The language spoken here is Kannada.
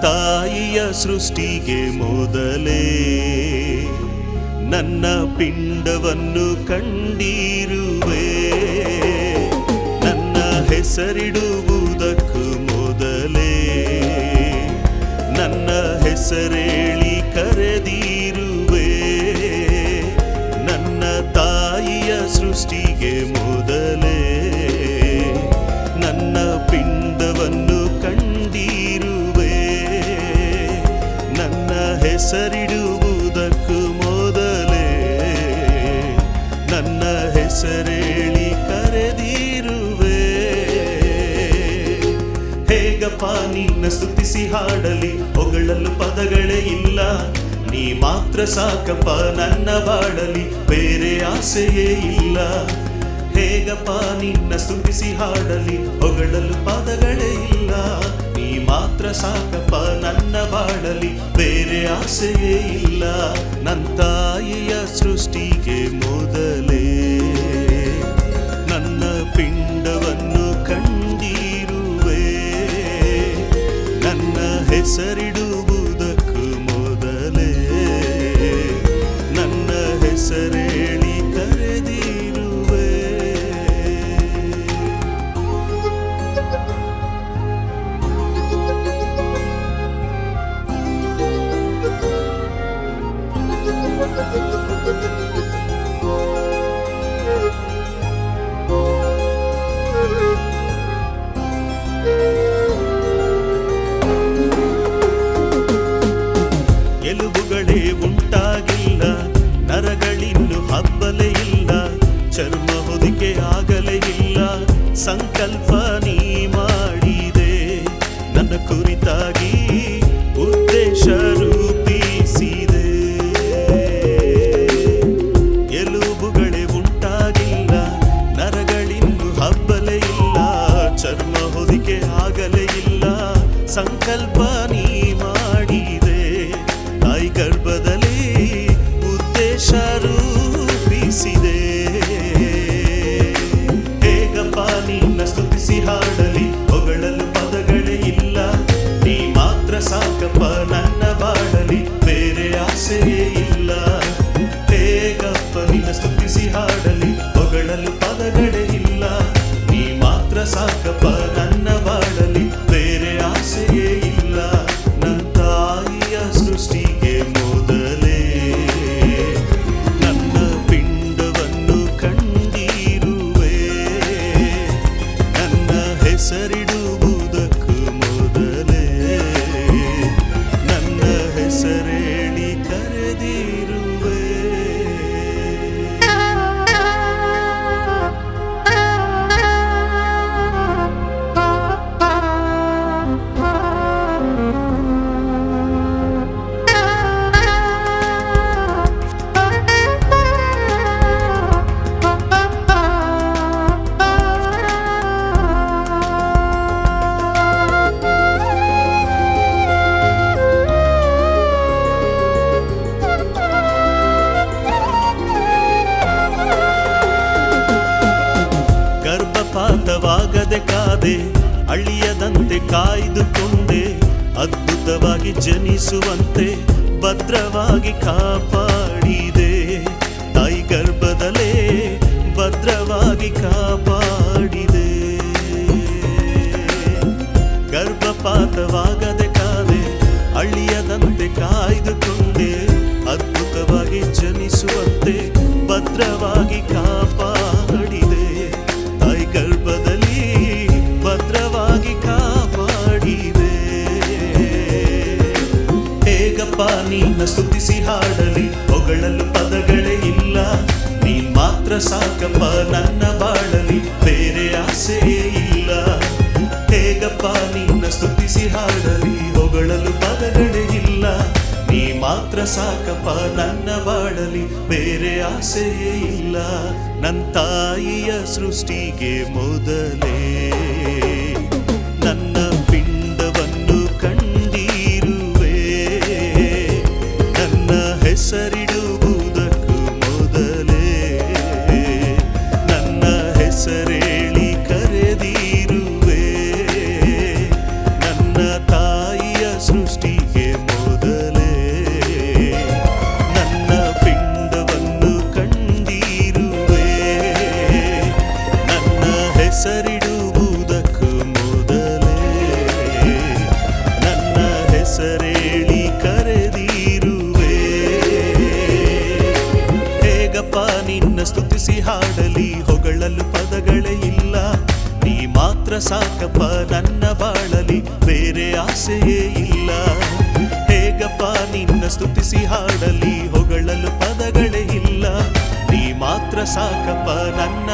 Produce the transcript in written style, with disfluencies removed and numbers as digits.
ತಾಯಿಯ ಸೃಷ್ಟಿಗೆ ಮೊದಲೇ ನನ್ನ ಪಿಂಡವನ್ನು ಕಂಡಿರುವೆ. ನನ್ನ ಹೆಸರಿಡುವುದಕ್ಕೂ ಮೊದಲೇ ನನ್ನ ಹೆಸರೇಳಿ ಕರೆದಿರುವೆ. ನನ್ನ ತಾಯಿಯ ಸೃಷ್ಟಿಗೆ ಮೊದಲೇ ನನ್ನ ಪಿಂಡವನ್ನು ಕಂಡಿರುವೆ. ನನ್ನ ಹೆಸರಿಡುವುದಕ್ಕೂ ಮೊದಲೇ ನನ್ನ ಹೆಸರೇಳಿ ಕರೆದಿರುವೆ. ಹೇಗಪ್ಪ ನಿನ್ನ ಸ್ತುತಿಸಿ ಹಾಡಲಿ, ಹೊಗಳಲು ಪದಗಳೇ ಇಲ್ಲ. ನೀ ಮಾತ್ರ ಸಾಕಪ್ಪ ನನ್ನ ಬಾಳಲಿ, ಬೇರೆ ಆಸೆಯೇ ಇಲ್ಲ. ಹೇಗಪ್ಪ ನಿನ್ನ ಸ್ತುತಿಸಿ ಹಾಡಲಿ, ಹೊಗಳಲು ಪದಗಳೇ ಇಲ್ಲ. ನೀ ಮಾತ್ರ ಸಾಕಪ್ಪ ನನ್ನ ಬಾಳಲಿ, ಬೇರೆ ಆಸೆಯೇ ಇಲ್ಲ. ನನ್ನ ತಾಯಿಯ ಸೃಷ್ಟಿಗೆ ಮೊದಲೇ ನನ್ನ ಪಿಂಡವನ್ನು ಕಂಡಿರುವೆ. ನನ್ನ ಹೆಸರಿಡುವುದಕ್ಕೂ ಮೊದಲೇ ನನ್ನ ಹೆಸರೇಳಿ ಕರೆದಿರುವೆ. ಎಲುಬುಗಳೇ ಉಂಟಾಗಿಲ್ಲ, ನರಗಳಿನ್ನು ಹಬ್ಬಲೇ ಇಲ್ಲ, ಚರ್ಮ ಹೊದಿಕೆ ಆಗಲೇ ಇಲ್ಲ. ಸಂಕಲ್ಪ ನೀ ಮಾಡಿದೆ ನನ್ನ ಕುರಿತಾಗಿ, ಉದ್ದೇಶ ರೂಪಿಸಿದೆ. ಎಲುಬುಗಳೇ ಉಂಟಾಗಿಲ್ಲ, ನರಗಳಿನ್ನು ಹಬ್ಬಲೇ ಇಲ್ಲ, ಚರ್ಮ ಹೊದಿಕೆ ಆಗಲೇ ಇಲ್ಲ. ಸಂಕಲ್ಪ ನೀ ಮಾಡಿದೆ ತಾಯಿ ಗರ್ಭದಲ್ಲಿ, ಉದ್ದೇಶ ರೂಪಿಸಿದೆ. ಹೇಗಪ್ಪ ನಿನ್ನ ಸ್ತುತಿಸಿ ಹಾಡಲಿ, ಹೊಗಳಲು ಪದಗಳೇ ಇಲ್ಲ. ನೀ ಮಾತ್ರ ಸಾಕಪ್ಪ ನನ್ನ ಬಾಳಲಿ, ಬೇರೆ ಆಸೆಯೇ ಇಲ್ಲ. ಹೇಗಪ್ಪ ನಿನ್ನ ಸ್ತುತಿಸಿ ಹಾಡಲಿ, ಹೊಗಳಲು ಪದಗಳೇ ಇಲ್ಲ. ನೀ ಮಾತ್ರ ಸಾಕಪ್ಪ ನನ್ನ ಬಾಳಲಿ, ಬೇರೆ ಆಸೆಯೇ ಇಲ್ಲ. ನನ್ನ ತಾಯಿಯ ಸೃಷ್ಟಿಗೆ ಮೊದಲೇ ನನ್ನ ಪಿಂಡವನ್ನು ಕಂಡಿರುವೆ. ನನ್ನ ಹೆಸರಿಡುವುದಕ್ಕೂ ಮೊದಲೇ ನನ್ನ ಹೆಸರೇಳಿ ಕರೆದಿರುವೆ. ಗರ್ಭಪಾತವಾಗದೆ ಕಾದೆ, ಅಳಿಯದಂತೆ ಕಾಯ್ದುಕೊಂಡೆ. ಅದ್ಭುತವಾಗಿ ಜನಿಸುವಂತೆ ಭದ್ರವಾಗಿ ಕಾಪಾಡಿದೆ. ತಾಯಿ ಗರ್ಭದಲ್ಲೇ ಭದ್ರವಾಗಿ ಕಾಪಾಡಿದೆ. ಗರ್ಭಪಾತವಾಗದೆ ಕಾದೆ, ಅಳಿಯದಂತೆ ಕಾಯ್ದುಕೊಂಡೆ. ಅದ್ಭುತವಾಗಿ ಜನಿಸುವಂತೆ ಭದ್ರವಾಗಿ ಕಾಪಾಡಿದೆ. ತಾಯಿ ಗರ್ಭದಲ್ಲಿ ಭದ್ರವಾಗಿ ಕಾಪಾಡಿದೆ. ಹೇಗಪ್ಪ ನಿನ್ನ ಸ್ತುತಿಸಿ ಹಾಡಲಿ, ಹೊಗಳಲು ಪದಗಳೇ ಇಲ್ಲ. ನೀ ಮಾತ್ರ ಸಾಕಪ್ಪ ನನ್ನ ಬಾಳಲಿ, ಬೇರೆ ಆಸೆಯೇ ಇಲ್ಲ. ಹೇಗಪ್ಪ ನಿನ್ನ ಸ್ತುತಿಸಿ ಹಾಡಲಿ, ಹೊಗಳಲು ಪದಗಳೇ ಇಲ್ಲ. ನೀ ಮಾತ್ರ ಸಾಕಪ್ಪ ನನ್ನ ಬಾಳಲಿ, ಬೇರೆ ಆಸೆಯೇ ಇಲ್ಲ. ನನ್ನ ತಾಯಿಯ ಸೃಷ್ಟಿಗೆ ಮೊದಲೇ ನನ್ನ ಪಿಂಡವನ್ನು ಕಂಡಿರುವೆ. ನನ್ನ ಹೆಸರಿಡುವುದಕ್ಕೂ ಮೊದಲೇ ನನ್ನ ಹೆಸರೇಳಿ ಕರೆದಿರುವೆ. ನನ್ನ ತಾಯಿಯ ಸಾಕಪ್ಪ ನನ್ನ ಬಾಳಲಿ, ಬೇರೆ ಆಸೆಯೇ ಇಲ್ಲ. ಹೇಗಪ್ಪ ನಿನ್ನ ಸ್ತುತಿಸಿ ಹಾಡಲಿ, ಹೊಗಳಲು ಪದಗಳೇ ಇಲ್ಲ. ನೀ ಮಾತ್ರ ಸಾಕಪ್ಪ ನನ್ನ